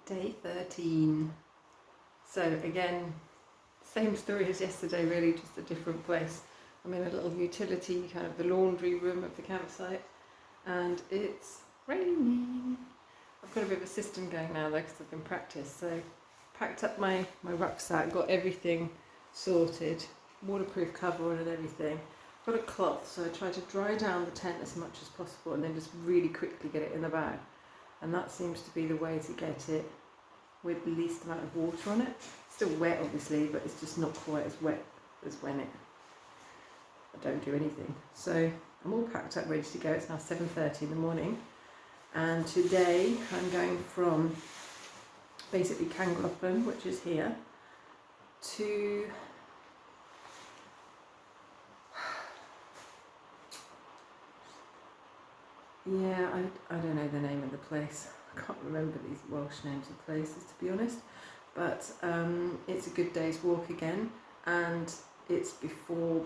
Day 13. So again, same story as yesterday really, just a different place. I'm in a little utility, kind of the laundry room of the campsite, and it's raining. I've got a bit of a system going now though because I've been practiced. So packed up my rucksack, got everything sorted, waterproof cover on and everything. Got a cloth, so I try to dry down the tent as much as possible and then just really quickly get it in the bag. And that seems to be the way to get it with the least amount of water on it. Still wet obviously, but it's just not quite as wet as when I don't do anything. So I'm all packed up, ready to go. It's now 7:30 in the morning. And today I'm going from basically Llangollen, which is here, to I don't know the name of the place. I can't remember these Welsh names of places to be honest, but it's a good day's walk again, and it's before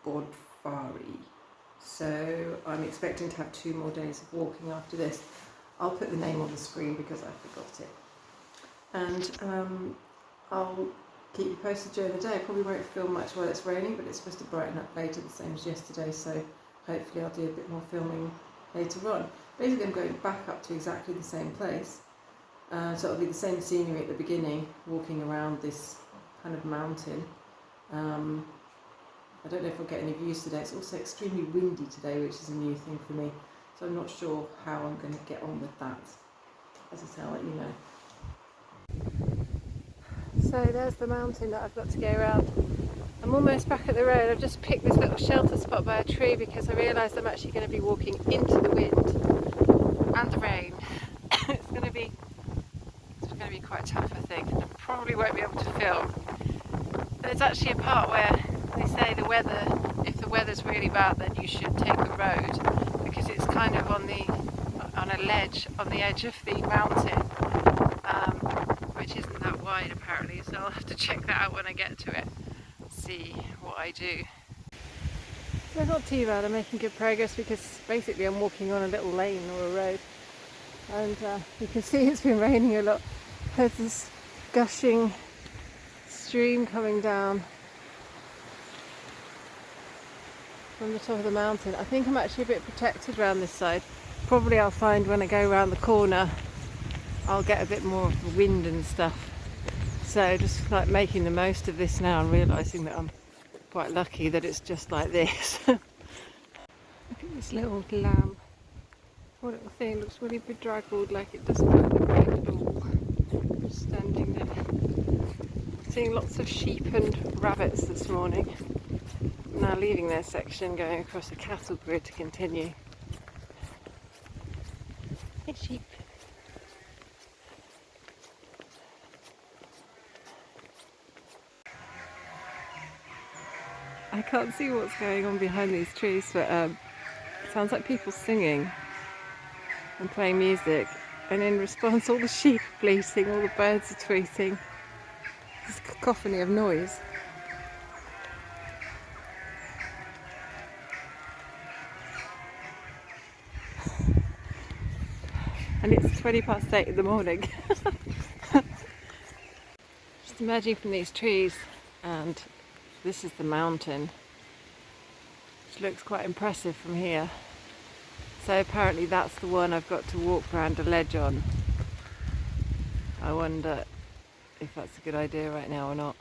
Bodfari, so I'm expecting to have 2 more days of walking after this. I'll put the name on the screen because I forgot it, and I'll keep you posted during the day. I probably won't film much while it's raining, but it's supposed to brighten up later, the same as yesterday, so hopefully I'll do a bit more filming later on. Basically I'm going back up to exactly the same place, so it'll be the same scenery at the beginning, walking around this kind of mountain. I don't know if I'll get any views today. It's also extremely windy today, which is a new thing for me, so I'm not sure how I'm going to get on with that. As I say, I'll let you know. So there's the mountain that I've got to go around. I'm almost back at the road. I've just picked this little shelter spot by a tree because I realised I'm actually going to be walking into the wind and the rain. It's going to be quite tough, I think. I probably won't be able to film. There's actually a part where they say if the weather's really bad, then you should take the road because it's kind of on a ledge on the edge of the mountain, which isn't that wide apparently. So I'll have to check that out when I get to it. See what I do. So not too bad, I'm making good progress because basically I'm walking on a little lane or a road, and you can see it's been raining a lot. There's this gushing stream coming down from the top of the mountain. I think I'm actually a bit protected around this side. Probably I'll find when I go around the corner I'll get a bit more of the wind and stuff. So just like making the most of this now and realising that I'm quite lucky that it's just like this. Look at this little lamb. Poor little thing, looks really bedraggled, like it doesn't like the rain at all. Just standing there. Seeing lots of sheep and rabbits this morning. I'm now leaving their section, going across a cattle grid to continue. Hey sheep. I can't see what's going on behind these trees, but it sounds like people singing and playing music, and in response all the sheep are bleating, all the birds are tweeting. This cacophony of noise. And it's 8:20 in the morning. Just emerging from these trees, and this is the mountain, which looks quite impressive from here. So apparently that's the one I've got to walk around a ledge on. I wonder if that's a good idea right now or not.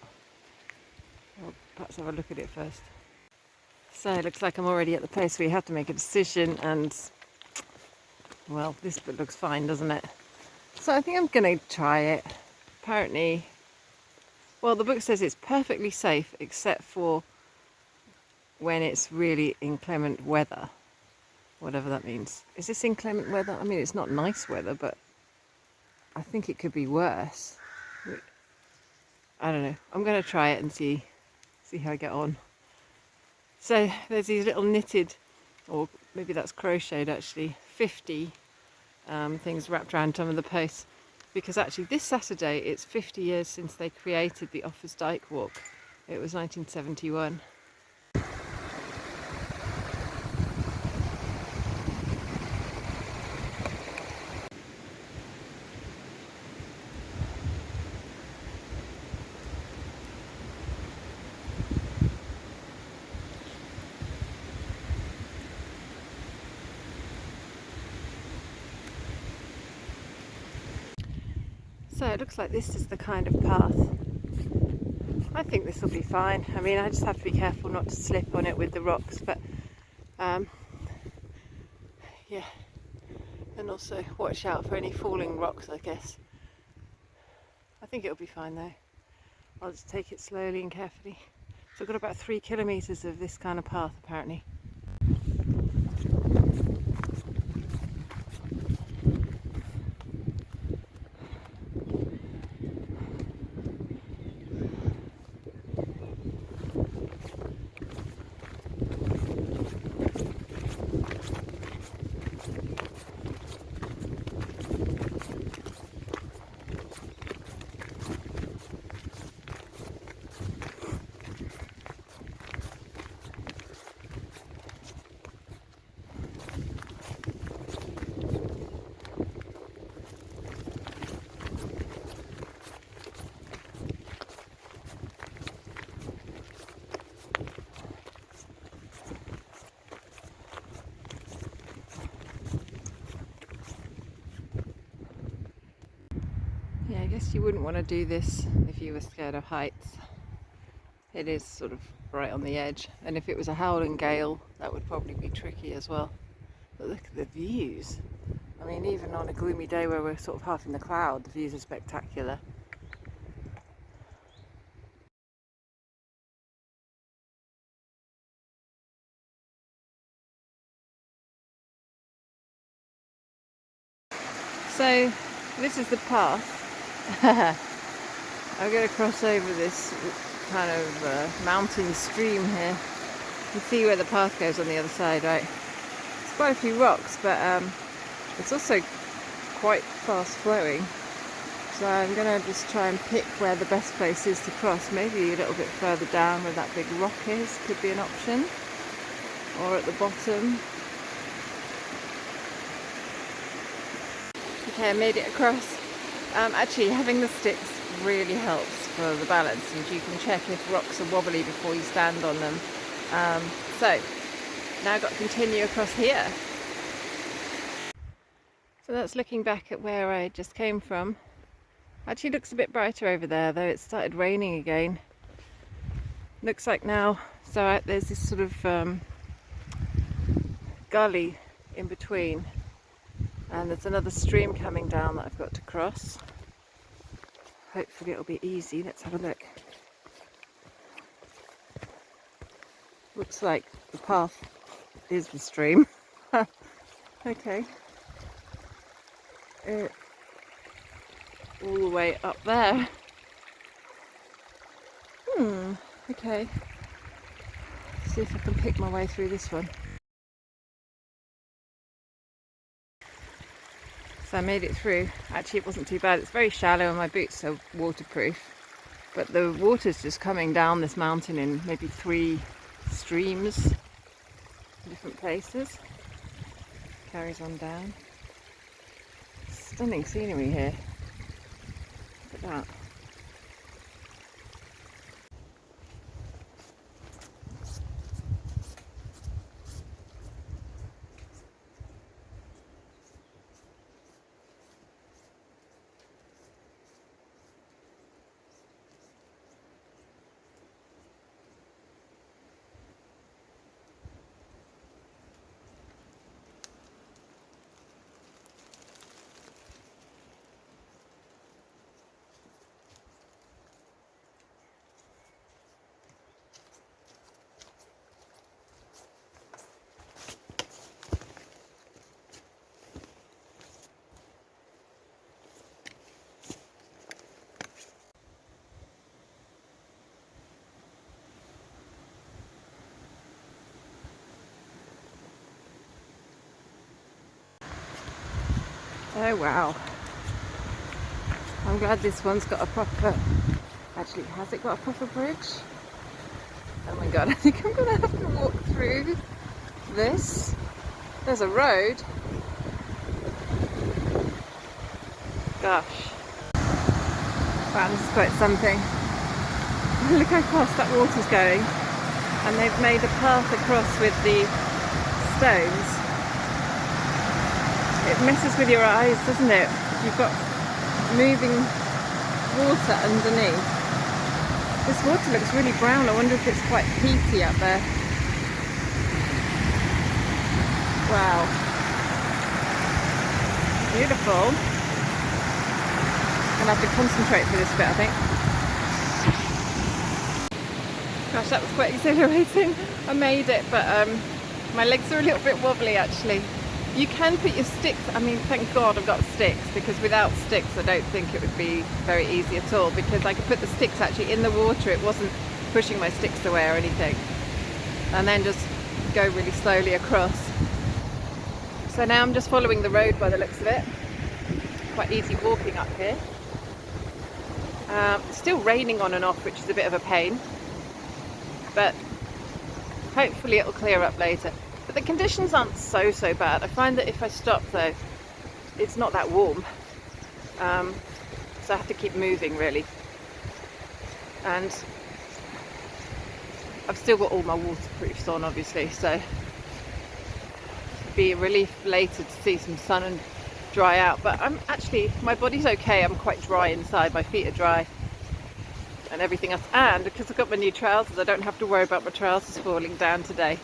I'll perhaps have a look at it first. So it looks like I'm already at the place where you have to make a decision, and well, this bit looks fine, doesn't it? So I think I'm going to try it. Apparently, well, the book says it's perfectly safe except for when it's really inclement weather. Whatever that means. Is this inclement weather? I mean, it's not nice weather, but I think it could be worse. I don't know. I'm going to try it and see how I get on. So there's these little knitted, or maybe that's crocheted actually, 50 things wrapped around some of the posts, because actually this Saturday it's 50 years since they created the Offa's Dyke Walk. It was 1971. So it looks like this is the kind of path. I think this will be fine. I mean, I just have to be careful not to slip on it with the rocks, but yeah, and also watch out for any falling rocks, I guess. I think it'll be fine though. I'll just take it slowly and carefully. So I've got about 3 kilometres of this kind of path apparently. Yeah, I guess you wouldn't want to do this if you were scared of heights. It is sort of right on the edge, and if it was a howling gale, that would probably be tricky as well. But look at the views. I mean, even on a gloomy day where we're sort of half in the cloud, the views are spectacular. So this is the path. I'm going to cross over this kind of mountain stream here. You can see where the path goes on the other side, right? There's quite a few rocks, but it's also quite fast flowing. So I'm going to just try and pick where the best place is to cross. Maybe a little bit further down where that big rock is could be an option. Or at the bottom. Okay, I made it across. Actually, having the sticks really helps for the balance, and you can check if rocks are wobbly before you stand on them. So now I've got to continue across here. So that's looking back at where I just came from. Actually looks a bit brighter over there, though it's started raining again. Looks like now, so there's this sort of gully in between, and there's another stream coming down that I've got to cross. Hopefully it'll be easy. Let's have a look. Looks like the path is the stream. Okay. All the way up there. Okay. See if I can pick my way through this one. So I made it through. Actually, it wasn't too bad. It's very shallow and my boots are waterproof. But the water's just coming down this mountain in maybe 3 streams in different places. Carries on down. Stunning scenery here. Look at that. Oh wow. I'm glad this one's got a proper... Actually, has it got a proper bridge? Oh my god, I think I'm gonna have to walk through this. There's a road. Gosh. Wow, this is quite something. Look how fast that water's going. And they've made a path across with the stones. It messes with your eyes, doesn't it? You've got moving water underneath. This water looks really brown. I wonder if it's quite peaty up there. Wow. Beautiful. I'm gonna have to concentrate for this bit, I think. Gosh, that was quite exhilarating. I made it, but my legs are a little bit wobbly actually. You can put your sticks, I mean, thank God I've got sticks, because without sticks I don't think it would be very easy at all, because I could put the sticks actually in the water. It wasn't pushing my sticks away or anything. And then just go really slowly across. So now I'm just following the road by the looks of it. Quite easy walking up here. It's still raining on and off, which is a bit of a pain. But hopefully it'll clear up later. But the conditions aren't so bad. I find that if I stop though, it's not that warm. So I have to keep moving really. And I've still got all my waterproofs on obviously, so it'd be a relief later to see some sun and dry out. But my body's okay. I'm quite dry inside, my feet are dry and everything else. And because I've got my new trousers, I don't have to worry about my trousers falling down today.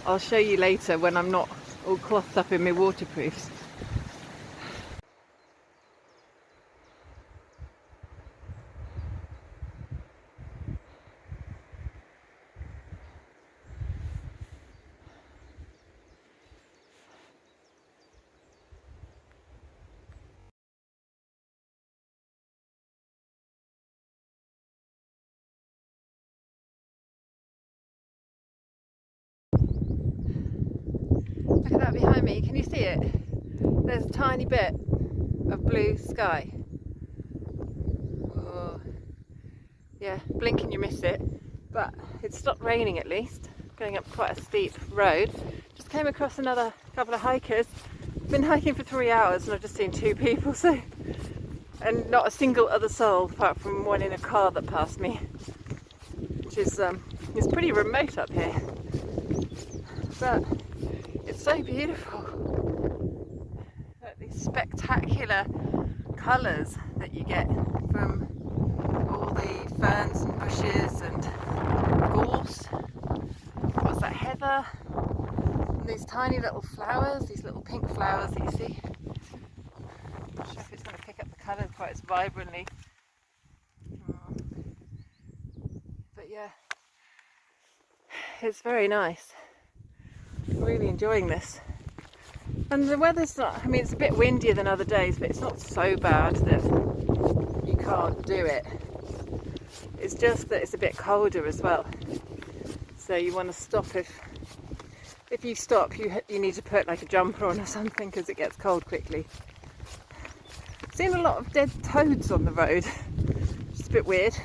I'll show you later when I'm not all clothed up in my waterproofs. Look at that behind me, can you see it? There's a tiny bit of blue sky. Oh. Yeah, blink and you miss it, but it stopped raining at least. Going up quite a steep road. Just came across another couple of hikers. Been hiking for 3 hours and I've just seen 2 people, and not a single other soul apart from one in a car that passed me, which is it's pretty remote up here, but it's so beautiful. Like these spectacular colours that you get from all the ferns and bushes and gorse. What's that, heather? And these tiny little flowers, these little pink flowers that you see. I'm not sure if it's going to pick up the colours quite as vibrantly. But yeah, it's very nice. Really enjoying this. And the weather's not, I mean, it's a bit windier than other days, but it's not so bad that you can't do it. It's just that it's a bit colder as well. So you want to stop if you stop, you need to put like a jumper on or something, because it gets cold quickly. Seen a lot of dead toads on the road, which is a bit weird.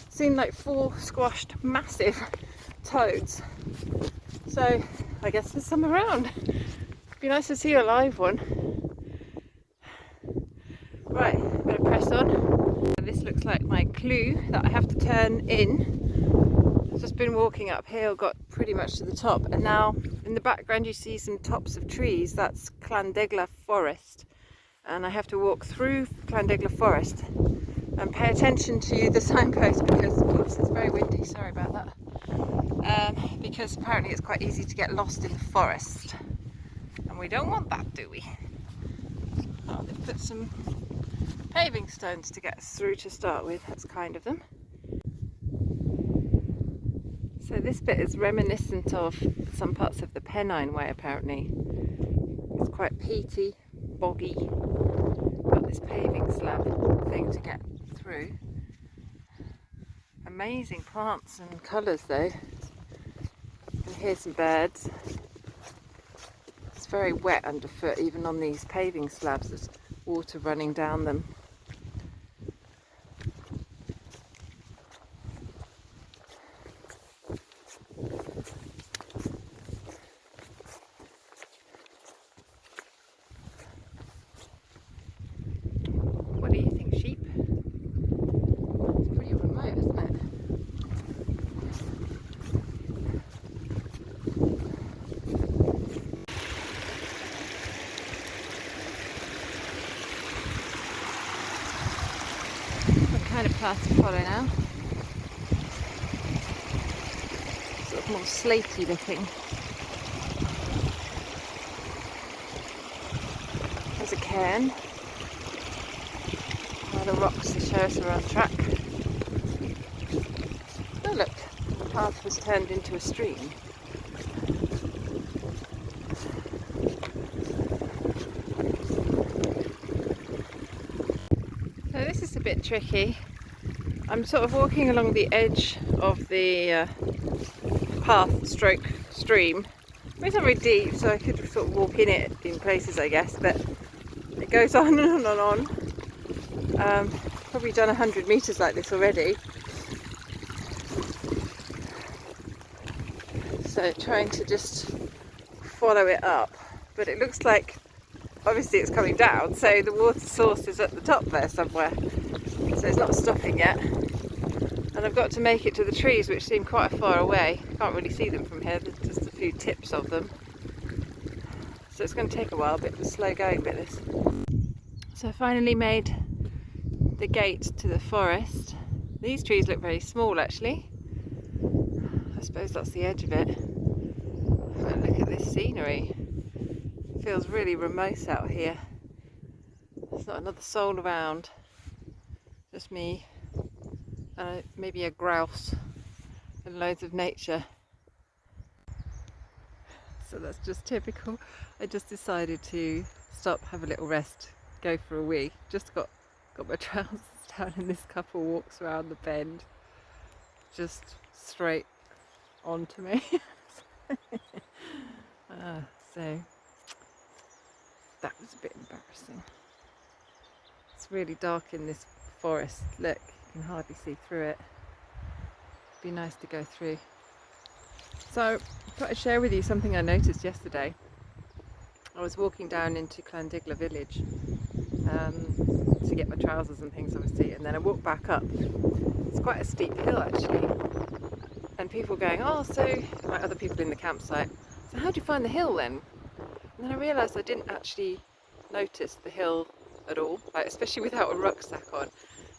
Seen like 4 squashed massive toads. So I guess there's some around. Be nice to see a live one. Right, I'm going to press on. This looks like my clue that I have to turn in. I've just been walking uphill, got pretty much to the top, and now in the background you see some tops of trees. That's Llanferres forest, and I have to walk through Llanferres forest and pay attention to the signpost because, oops, it's very windy, sorry about that. Because apparently it's quite easy to get lost in the forest, and we don't want that, do we? Oh, they've put some paving stones to get us through to start with. That's kind of them. So this bit is reminiscent of some parts of the Pennine Way apparently. It's quite peaty, boggy. Got this paving slab thing to get through. Amazing plants and colours though. You can hear some birds. It's very wet underfoot, even on these paving slabs. There's water running down them. What do you think, sheep? It's pretty remote, isn't it? kind of path to follow now. Sort of more slaty looking. There's a cairn. The rocks to show us we're on track. Oh look, the path was turned into a stream. So this is a bit tricky. I'm sort of walking along the edge of the path stroke stream. It's not very deep, so I could sort of walk in it in places, I guess, but it goes on and on and on. Probably done 100 metres like this already. So trying to just follow it up, but it looks like obviously it's coming down, so the water source is at the top there somewhere, so it's not stopping yet. And I've got to make it to the trees, which seem quite far away. Can't really see them from here, there's just a few tips of them, so it's going to take a while, a bit of a slow going bit this. So I finally made the gate to the forest. These trees look very small actually. I suppose that's the edge of it. But look at this scenery. It feels really remote out here. There's not another soul around. Just me and maybe a grouse and loads of nature. So that's just typical. I just decided to stop, have a little rest, go for a wee. Just got my trousers down and this couple walks around the bend just straight onto me. So that was a bit embarrassing. It's really dark in this forest. Look, you can hardly see through it. It'd be nice to go through. So I thought I'd share with you something I noticed yesterday. I was walking down into Llangellen village to get my trousers and things obviously, and then I walked back up. It's quite a steep hill actually, and people going, oh, so like other people in the campsite, so how do you find the hill then? And then I realised I didn't actually notice the hill at all, like, especially without a rucksack on.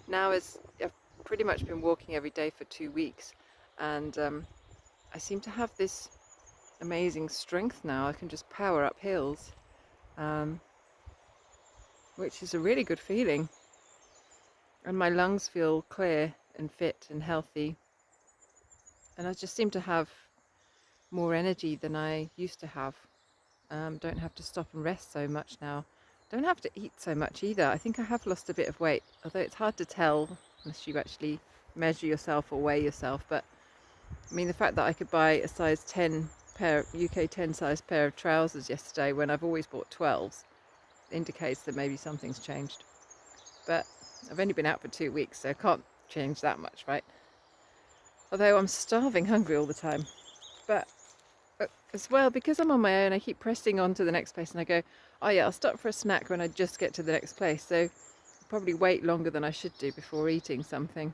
Now as I've pretty much been walking every day for 2 weeks, and I seem to have this amazing strength now. I can just power up hills, which is a really good feeling, and my lungs feel clear and fit and healthy, and I just seem to have more energy than I used to have. Don't have to stop and rest so much now. Don't have to eat so much either. I think I have lost a bit of weight, although it's hard to tell unless you actually measure yourself or weigh yourself. But I mean, the fact that I could buy a size 10 pair, UK 10 size pair of trousers yesterday when I've always bought 12s indicates that maybe something's changed. But I've only been out for 2 weeks, so I can't change that much, right? Although I'm starving hungry all the time. But as well, because I'm on my own, I keep pressing on to the next place, and I go, oh yeah, I'll stop for a snack when I just get to the next place. So I'll probably wait longer than I should do before eating something.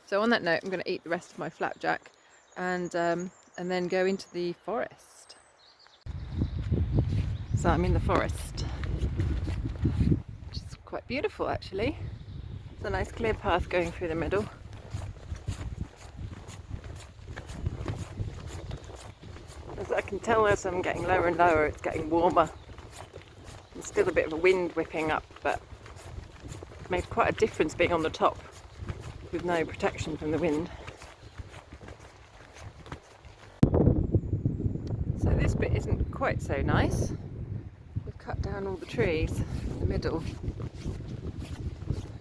So on that note, I'm going to eat the rest of my flapjack and then go into the forest. So I'm in the forest, which is quite beautiful actually. It's a nice clear path going through the middle. As I can tell, as I'm getting lower and lower, it's getting warmer. There's still a bit of a wind whipping up, but it made quite a difference being on the top with no protection from the wind. So this bit isn't quite so nice. We've cut down all the trees in the middle,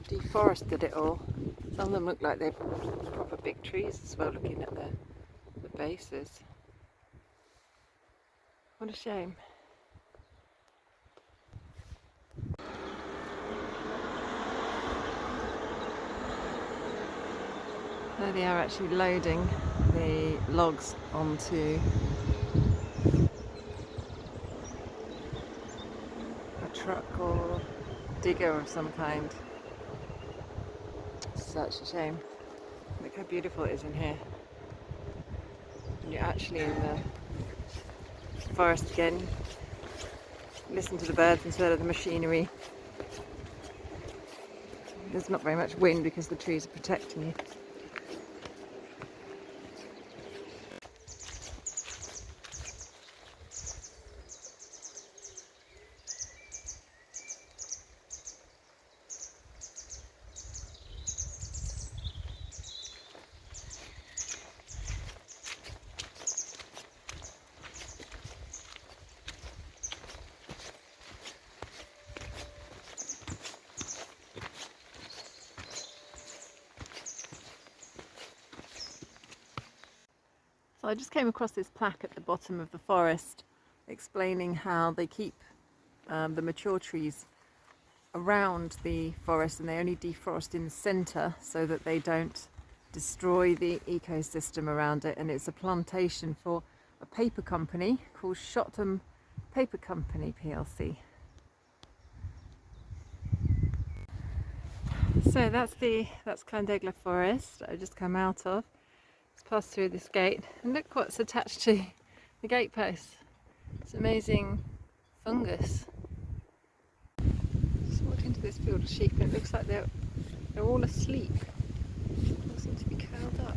deforested it all. Some of them look like they're proper big trees as well, looking at the bases. What a shame. There they are, actually loading the logs onto a truck or digger of some kind. Such a shame. Look how beautiful it is in here. And you're actually in the forest again. Listen to the birds instead of the machinery. there's not very much wind because the trees are protecting you. So I just came across this plaque at the bottom of the forest explaining how they keep the mature trees around the forest, and they only deforest in the centre so that they don't destroy the ecosystem around it. And it's a plantation for a paper company called Shottham Paper Company PLC. So that's Llanferres Forest I just come out of. Pass through this gate, and look what's attached to the gatepost. It's amazing fungus. Just walked into this field of sheep, and it looks like they're all asleep. They seem to be curled up.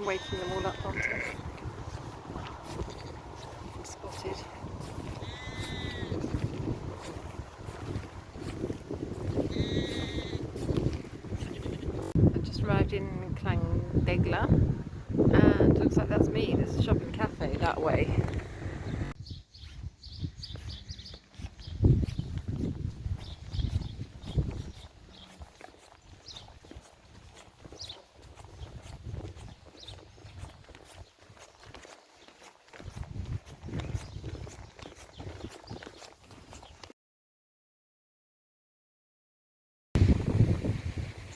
Waking them all up onto spotted. I've just arrived in Llangollen, and looks like that's me. There's a shopping cafe that way.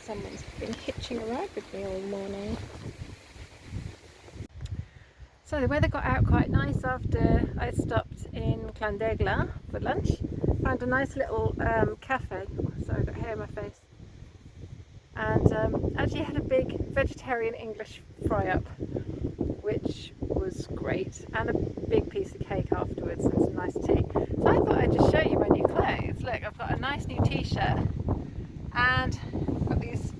Someone's been hitching a ride with me all morning. So the weather got out quite nice after I stopped in Llangollen for lunch. Found a nice little cafe. Sorry, I've got hair in my face. And actually had a big vegetarian English fry-up, which was great, and a big piece of cake afterwards and some nice tea. So I thought I'd just show you my new clothes. Look, I've got a nice new t-shirt, and got these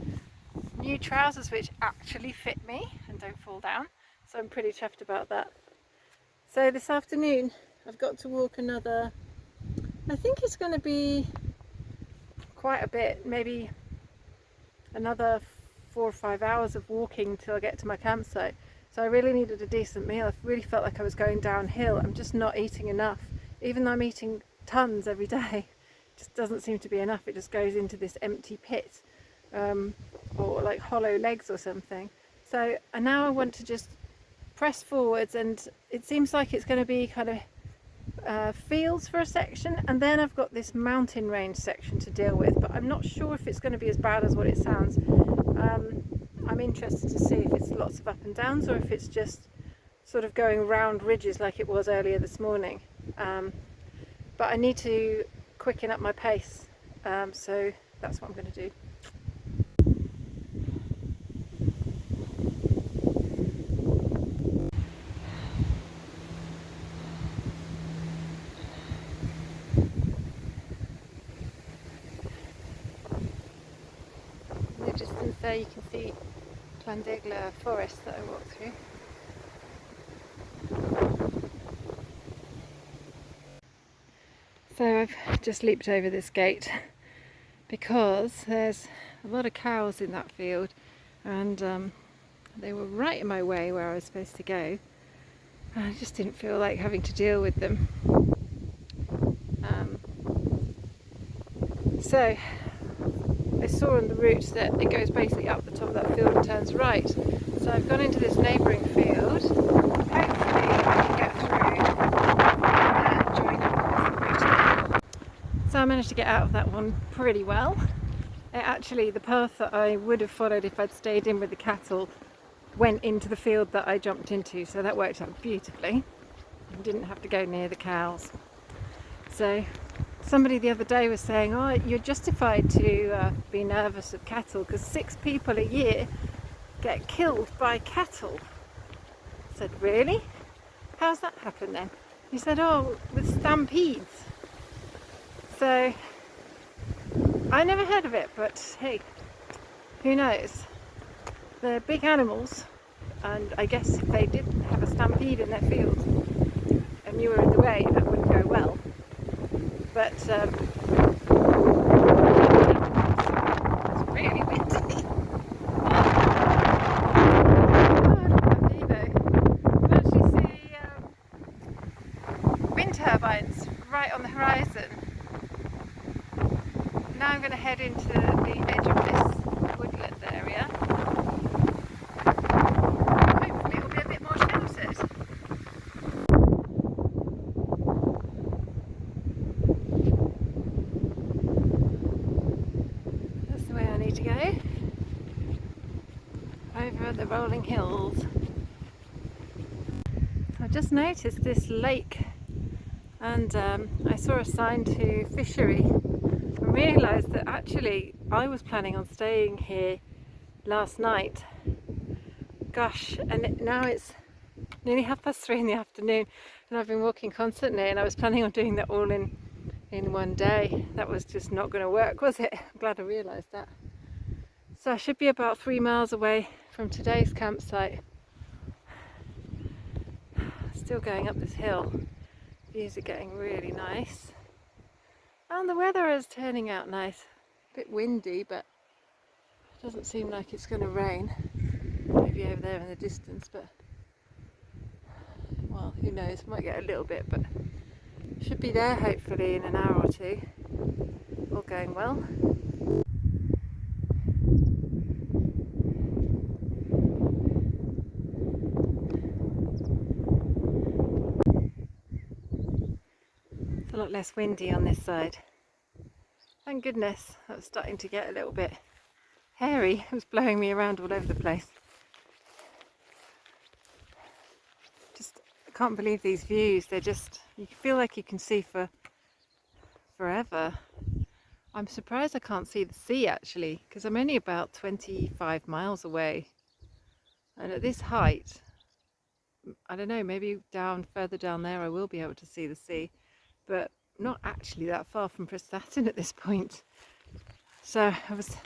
new trousers which actually fit me and don't fall down, so I'm pretty chuffed about that. So this afternoon I've got to walk another, I think it's going to be quite a bit, maybe another 4 or 5 hours of walking till I get to my campsite. So I really needed a decent meal. I really felt like I was going downhill. I'm just not eating enough, even though I'm eating tons every day. Just doesn't seem to be enough. It just goes into this empty pit, or like hollow legs or something. So and now I want to just press forwards, and it seems like it's going to be kind of fields for a section, and then I've got this mountain range section to deal with, but I'm not sure if it's going to be as bad as what it sounds. I'm interested to see if it's lots of up and downs, or if it's just sort of going round ridges like it was earlier this morning. But I need to quicken up my pace, so that's what I'm going to do. In the distance there you can see Llangollen forest that I walked through. So I've just leaped over this gate because there's a lot of cows in that field, and they were right in my way where I was supposed to go. I just didn't feel like having to deal with them. So I saw on the route that it goes basically up the top of that field and turns right. So I've gone into this neighbouring field. Hopefully I can get through and join the route. So I managed to get out of that one pretty well. Actually, the path that I would have followed if I'd stayed in with the cattle went into the field that I jumped into, so that worked out beautifully. I didn't have to go near the cows. So somebody the other day was saying, oh, you're justified to be nervous of cattle because 6 people a year get killed by cattle. I said, really? How's that happen then? He said, oh, with stampedes. So I never heard of it, but hey, who knows? They're big animals, and I guess if they did have a stampede in their field and you were in the way, that wouldn't go well. But it's really windy. You can actually see wind turbines right on the horizon. Now I'm going to head into the edge of this woodland area. Hopefully it will be a bit more sheltered. That's the way I need to go. Over the rolling hills. So I just noticed this lake, and I saw a sign to fishery. I realised that actually I was planning on staying here last night. Gosh, and now it's nearly 3:30 in the afternoon and I've been walking constantly, and I was planning on doing that all in one day. That was just not going to work, was it? I'm glad I realised that. So I should be about 3 miles away from today's campsite. Still going up this hill. Views are getting really nice. And the weather is turning out nice. A bit windy, but it doesn't seem like it's going to rain. Maybe over there in the distance, but well, who knows, might get a little bit, but should be there hopefully in an hour or two, all going well. It's a lot less windy on this side. Thank goodness. That was starting to get a little bit hairy. It was blowing me around all over the place. I can't believe these views. They're just, you feel like you can see for forever. I'm surprised I can't see the sea actually, because I'm only about 25 miles away, and at this height, I don't know, maybe further down there I will be able to see the sea, but not actually that far from Prestatyn at this point. So I was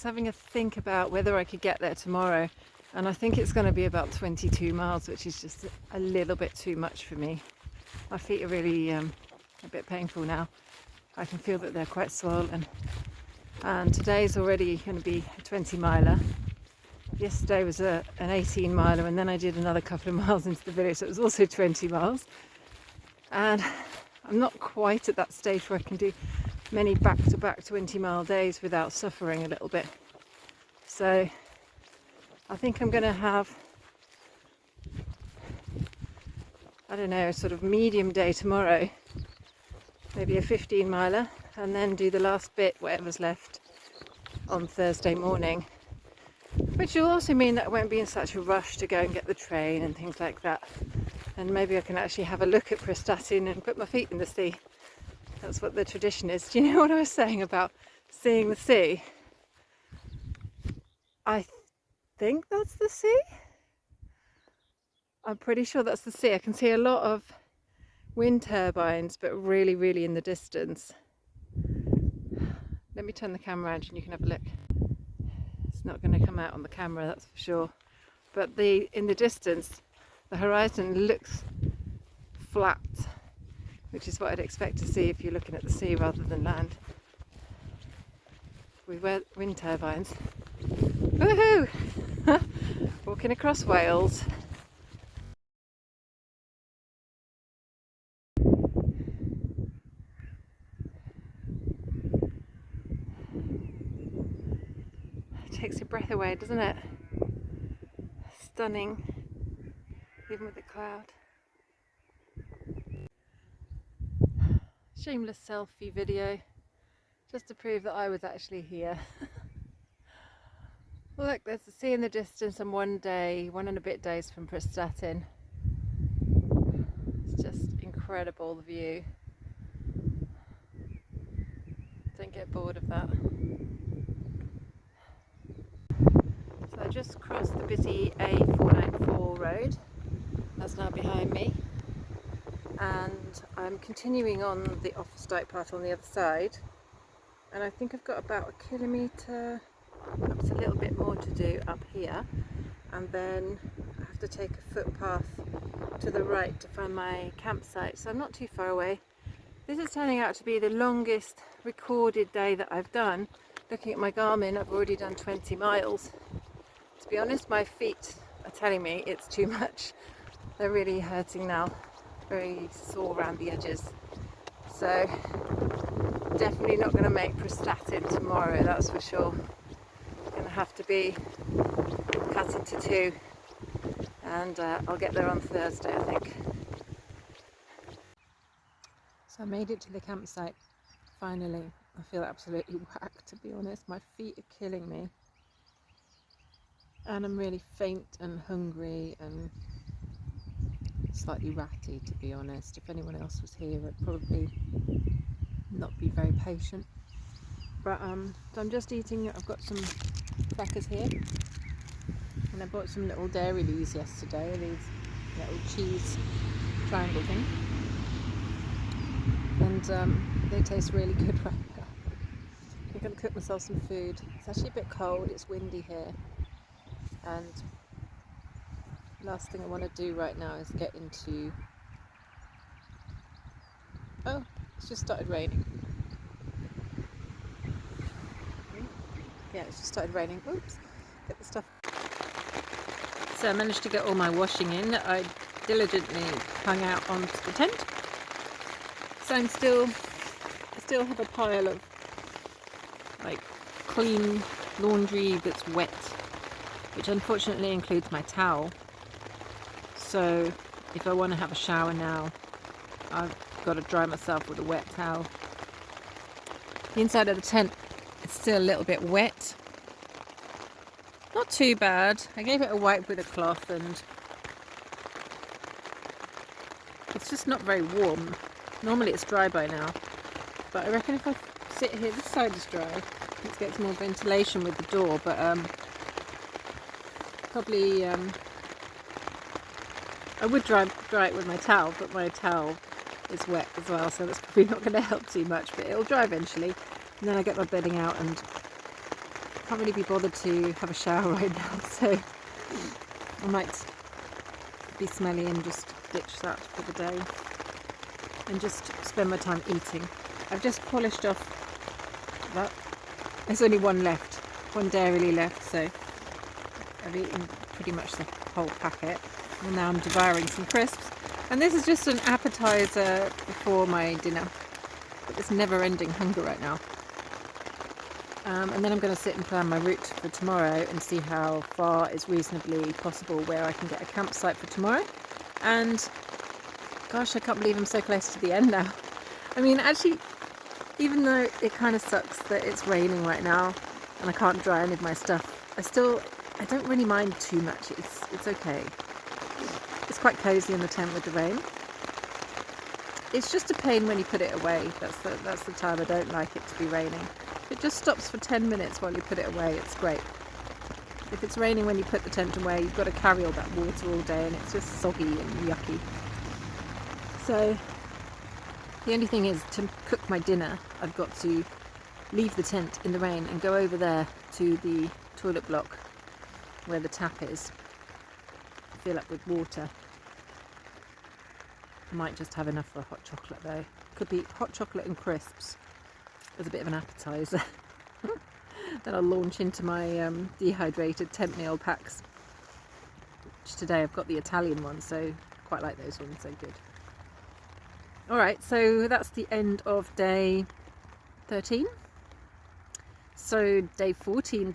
having a think about whether I could get there tomorrow, and I think it's going to be about 22 miles, which is just a little bit too much for me. My feet are really a bit painful now. I can feel that they're quite swollen, and today's already going to be a 20 miler. Yesterday was an 18 miler, and then I did another couple of miles into the village, so it was also 20 miles. And I'm not quite at that stage where I can do many back-to-back 20-mile days without suffering a little bit. So I think I'm going to have, I don't know, a sort of medium day tomorrow, maybe a 15 miler, and then do the last bit, whatever's left, on Thursday morning, which will also mean that I won't be in such a rush to go and get the train and things like that, and maybe I can actually have a look at Prestatyn and put my feet in the sea. That's what the tradition is. Do you know what I was saying about seeing the sea? I think that's the sea. I'm pretty sure that's the sea. I can see a lot of wind turbines, but really, really in the distance. Let me turn the camera around and you can have a look. It's not going to come out on the camera, that's for sure. But in the distance, the horizon looks flat, which is what I'd expect to see if you're looking at the sea rather than land. With wind turbines. Woohoo! Walking across Wales. It takes your breath away, doesn't it? Stunning, even with the cloud. Shameless selfie video, just to prove that I was actually here. Look, there's the sea in the distance and 1.5 days from Prestatyn. It's just incredible, the view. Don't get bored of that. So I just crossed the busy A494 road. That's now behind me. And I'm continuing on the Dyke path on the other side. And I think I've got about 1 kilometre, perhaps a little bit more to do up here. And then I have to take a footpath to the right to find my campsite. So I'm not too far away. This is turning out to be the longest recorded day that I've done. Looking at my Garmin, I've already done 20 miles. To be honest, my feet are telling me it's too much. They're really hurting now. Very sore around the edges. So definitely not going to make Prestatyn tomorrow, that's for sure. Going to have to be cut into 2, and I'll get there on Thursday, I think. So I made it to the campsite finally. I feel absolutely whacked, to be honest. My feet are killing me, and I'm really faint and hungry and slightly ratty, to be honest. If anyone else was here, I'd probably not be very patient. But so I'm just eating. I've got some crackers here, and I bought some little Dairy Lees yesterday, these little cheese triangle thing, and they taste really good right now. I'm going to cook myself some food. It's actually a bit cold, it's windy here, and last thing I want to do right now is get into... Oh, it's just started raining. Yeah, it's just started raining. Oops, get the stuff. So I managed to get all my washing in that I diligently hung out onto the tent. So I still have a pile of like clean laundry that's wet, which unfortunately includes my towel. So if I want to have a shower now, I've got to dry myself with a wet towel. The inside of the tent, it's still a little bit wet. Not too bad. I gave it a wipe with a cloth, and it's just not very warm. Normally it's dry by now, but I reckon if I sit here, this side is dry. Let's get some more ventilation with the door, but probably I would dry it with my towel, but my towel is wet as well, so that's probably not going to help too much, but it'll dry eventually. And then I get my bedding out, and can't really be bothered to have a shower right now, so I might be smelly and just ditch that for the day and just spend my time eating. I've just polished off that. There's only one left, one Dairy left, so I've eaten pretty much the whole packet, and now I'm devouring some crisps. And this is just an appetizer before my dinner, but this never-ending hunger right now. And then I'm going to sit and plan my route for tomorrow and see how far is reasonably possible where I can get a campsite for tomorrow. And gosh, I can't believe I'm so close to the end now. I mean, actually, even though it kind of sucks that it's raining right now and I can't dry any of my stuff, I don't really mind too much. It's okay. It's quite cozy in the tent with the rain. It's just a pain when you put it away. That's the time I don't like it to be raining. It just stops for 10 minutes while you put it away. It's great. If it's raining when you put the tent away, you've got to carry all that water all day, and it's just soggy and yucky. So the only thing is, to cook my dinner, I've got to leave the tent in the rain and go over there to the toilet block where the tap is, fill up with water. I might just have enough for a hot chocolate though. Could be hot chocolate and crisps as a bit of an appetizer. Then I'll launch into my dehydrated tent meal packs, which today I've got the Italian one, so quite like those ones, they're good. Alright, so that's the end of day 13. So day 14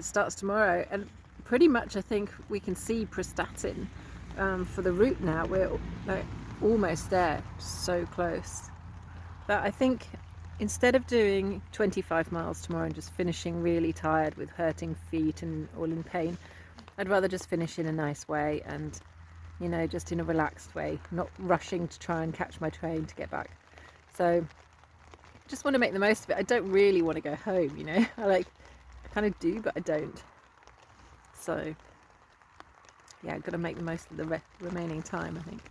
starts tomorrow, and pretty much I think we can see Prestatyn for the route now. We're almost there, so close. But I think instead of doing 25 miles tomorrow and just finishing really tired with hurting feet and all in pain, I'd rather just finish in a nice way and, you know, just in a relaxed way, not rushing to try and catch my train to get back. So just want to make the most of it. I don't really want to go home, you know. I kind of do, but I don't. So yeah, I've got to make the most of the remaining time, I think.